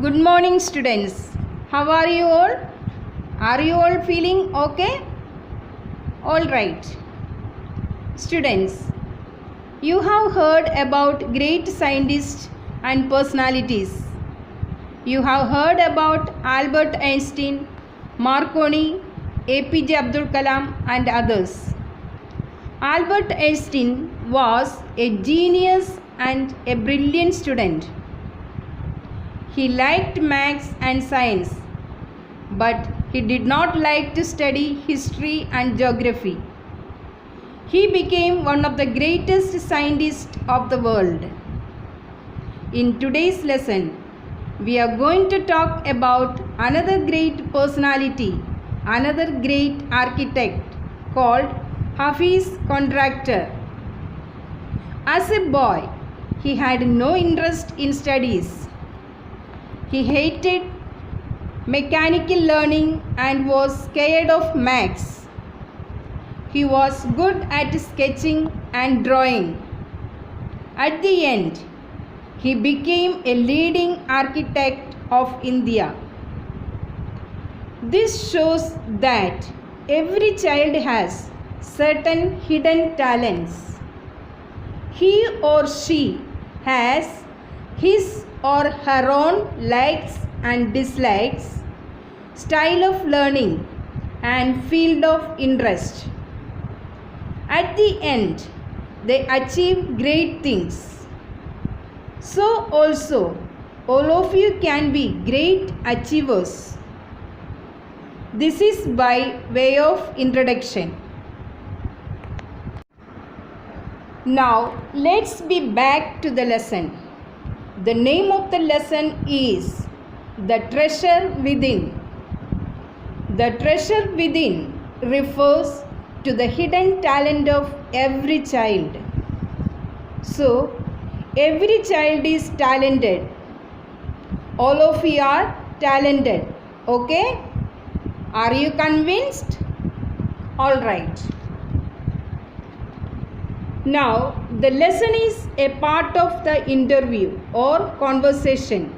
Good morning, students. How are you all? Are you all feeling okay? All right. Students, you have heard about great scientists and personalities. You have heard about Albert Einstein, Marconi, APJ Abdul Kalam, and others. Albert Einstein was a genius and a brilliant student. He liked maths and science, but he did not like to study history and geography. He became one of the greatest scientists of the world. In today's lesson, we are going to talk about another great personality, another great architect called Hafiz Contractor. As a boy, he had no interest in studies. He hated mechanical learning and was scared of maths. He was good at sketching and drawing. At the end, he became a leading architect of India. This shows that every child has certain hidden talents. He or she has his or her own likes and dislikes, style of learning and field of interest. At the end, they achieve great things. So also, all of you can be great achievers. This is by way of introduction. Now, let's be back to the lesson. The name of the lesson is The Treasure Within. The treasure within refers to the hidden talent of every child. So, every child is talented. All of you are talented. Okay? Are you convinced? All right. Now, the lesson is a part of the interview or conversation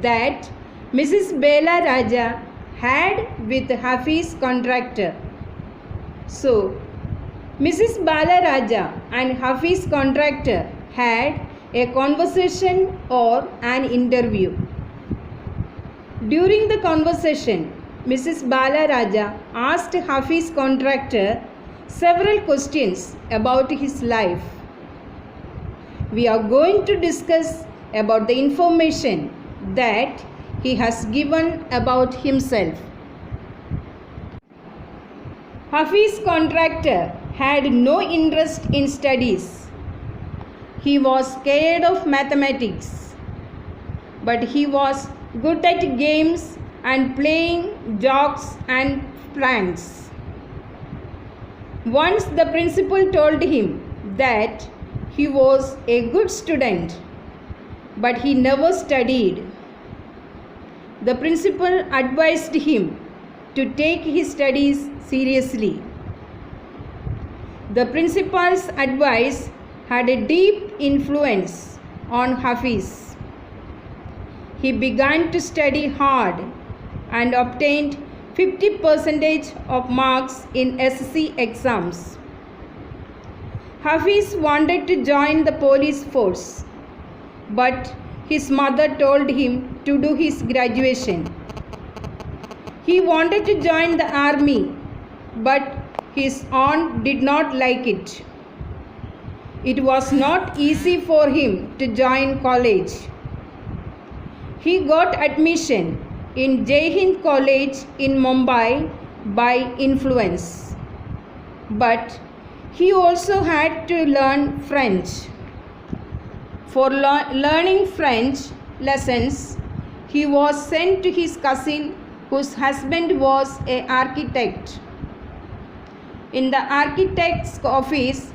that Mrs. Bela Raja had with Hafiz Contractor. So, Mrs. Bala Raja and Hafiz Contractor had a conversation or an interview. During the conversation, Mrs. Bala Raja asked Hafiz Contractor several questions about his life. We are going to discuss about the information that he has given about himself. Hafiz Contractor had no interest in studies. He was scared of mathematics, but he was good at games and playing jokes and pranks. Once the principal told him that he was a good student, but he never studied. The principal advised him to take his studies seriously. The principal's advice had a deep influence on Hafiz. He began to study hard and obtained 50% of marks in SSC exams. Hafiz wanted to join the police force, but his mother told him to do his graduation. He wanted to join the army, but his aunt did not like it. It was not easy for him to join college. He got admission in Jai Hind College in Mumbai by influence. But he also had to learn French. For learning French lessons, he was sent to his cousin whose husband was an architect. In the architect's office,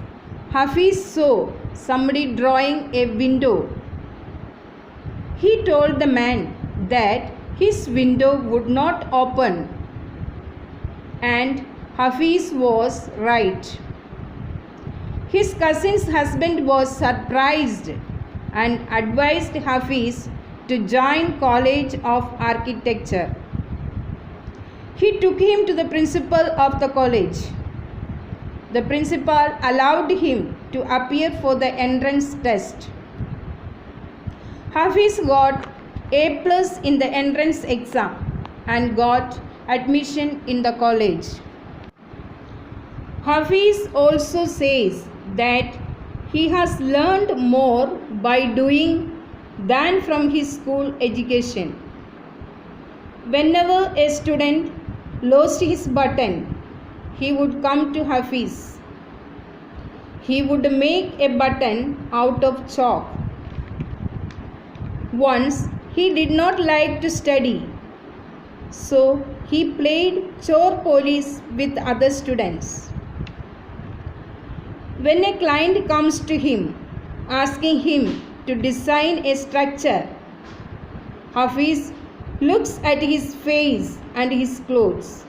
Hafiz saw somebody drawing a window. He told the man that his window would not open, and Hafiz was right. His cousin's husband was surprised and advised Hafiz to join College of Architecture. He took him to the principal of the college. The principal allowed him to appear for the entrance test. Hafiz got A+ in the entrance exam and got admission in the college. Hafiz also says that he has learned more by doing than from his school education. Whenever a student lost his button, he would come to Hafiz. He would make a button out of chalk. Once he did not like to study, so he played chore police with other students. When a client comes to him asking him to design a structure, Hafiz looks at his face and his clothes.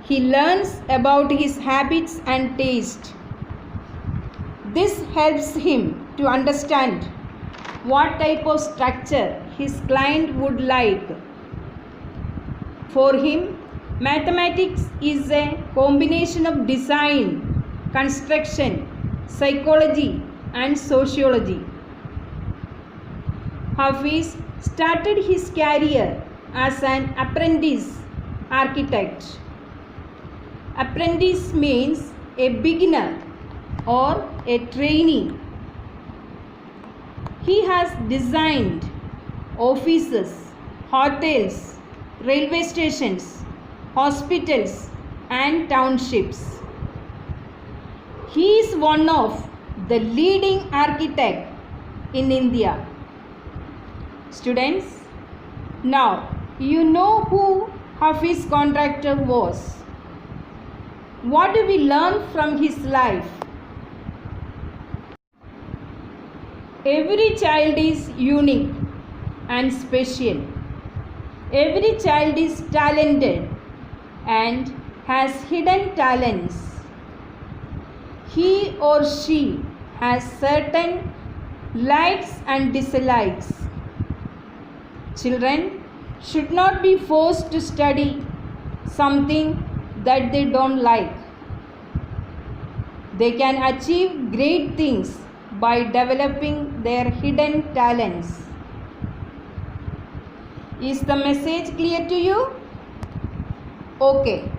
He learns about his habits and taste. This helps him to understand what type of structure his client would like. For him, mathematics is a combination of design, construction, psychology, and sociology. Hafiz started his career as an apprentice architect. Apprentice means a beginner or a trainee. He has designed offices, hotels, railway stations, hospitals, and townships. He is one of the leading architects in India. Students, now you know who Hafiz Contractor was. What do we learn from his life? Every child is unique and special. Every child is talented and has hidden talents. He or she has certain likes and dislikes. Children should not be forced to study something that they don't like. They can achieve great things by developing their hidden talents. Is the message clear to you? Okay.